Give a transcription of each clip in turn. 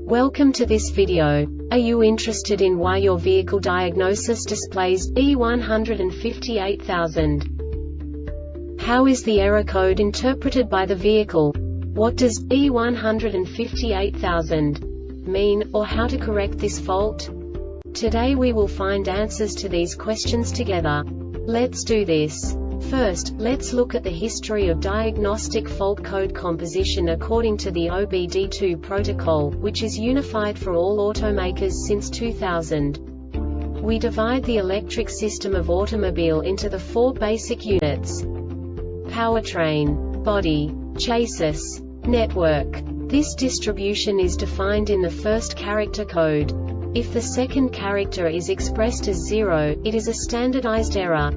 Welcome to this video. Are you interested in why your vehicle diagnosis displays B158000? How is the error code interpreted by the vehicle? What does B158000 mean, or how to correct this fault? Today we will find answers to these questions together. Let's do this. First, let's look at the history of diagnostic fault code composition according to the OBD2 protocol, which is unified for all automakers since 2000. We divide the electric system of automobile into the four basic units: powertrain, body, chassis, network. This distribution is defined in the first character code. If the second character is expressed as 0, it is a standardized error.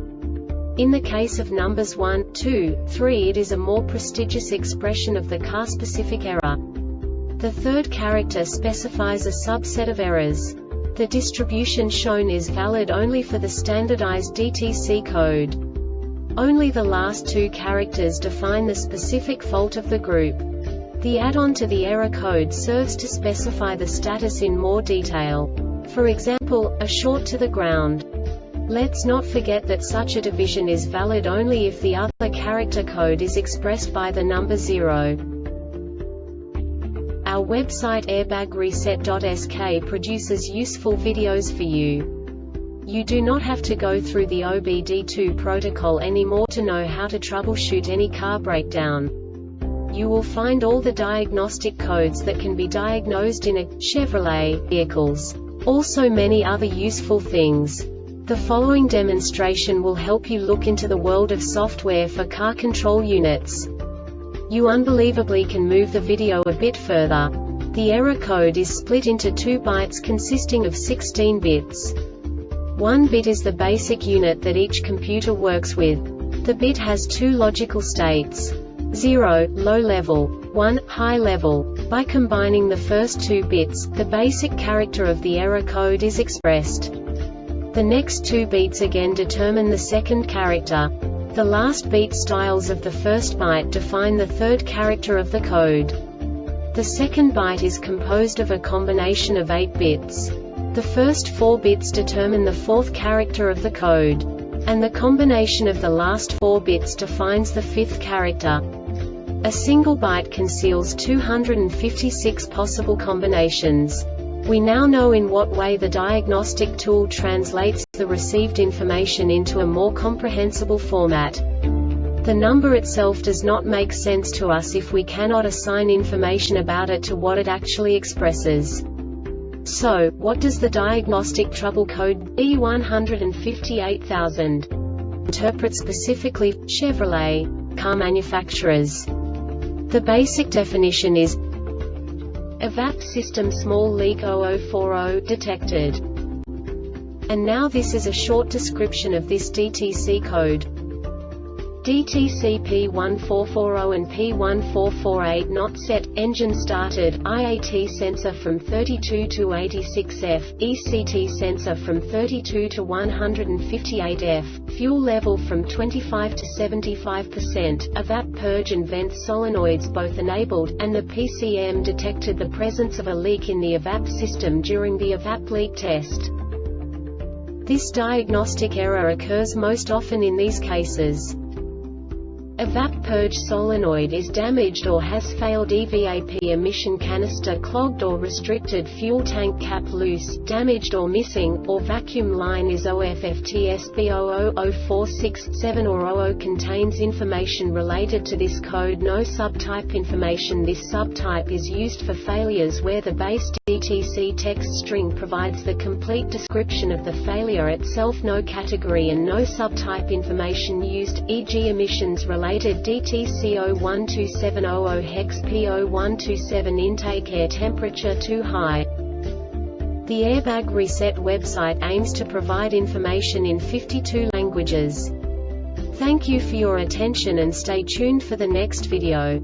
In the case of numbers 1, 2, 3, it is a more prestigious expression of the car-specific error. The third character specifies a subset of errors. The distribution shown is valid only for the standardized DTC code. Only the last two characters define the specific fault of the group. The add-on to the error code serves to specify the status in more detail. For example, a short to the ground. Let's not forget that such a division is valid only if the other character code is expressed by the number 0. Our website airbagreset.sk produces useful videos for you. You do not have to go through the OBD2 protocol anymore to know how to troubleshoot any car breakdown. You will find all the diagnostic codes that can be diagnosed in a Chevrolet vehicles. Also many other useful things. The following demonstration will help you look into the world of software for car control units. You unbelievably can move the video a bit further. The error code is split into 2 bytes consisting of 16 bits. 1 bit is the basic unit that each computer works with. The bit has 2 logical states: 0, low level, 1, high level. By combining the first 2 bits, the basic character of the error code is expressed. The next 2 beats again determine the second character. The last beat styles of the first byte define the third character of the code. The second byte is composed of a combination of 8 bits. The first 4 bits determine the fourth character of the code. And the combination of the last 4 bits defines the fifth character. A single byte conceals 256 possible combinations. We now know in what way the diagnostic tool translates the received information into a more comprehensible format. The number itself does not make sense to us if we cannot assign information about it to what it actually expresses. So, what does the Diagnostic Trouble Code B158000 interpret specifically for Chevrolet car manufacturers? The basic definition is EVAP system small leak 0040 detected. And now this is a short description of this DTC code. DTC P1440 and P1448 not set, engine started, IAT sensor from 32 to 86F, ECT sensor from 32 to 158F, fuel level from 25 to 75%, EVAP purge and vent solenoids both enabled, and the PCM detected the presence of a leak in the EVAP system during the EVAP leak test. This diagnostic error occurs most often in these cases: EVAP purge solenoid is damaged or has failed, EVAP emission canister clogged or restricted, fuel tank cap loose, damaged or missing, or vacuum line is OFFTSB000467 or 00 contains information related to this code, no subtype information. This subtype is used for failures where the base DTC text string provides the complete description of the failure itself, no category and no subtype information used, e.g. emissions related DTC 012700 hex P0127 intake air temperature too high. The Airbag Reset website aims to provide information in 52 languages. Thank you for your attention and stay tuned for the next video.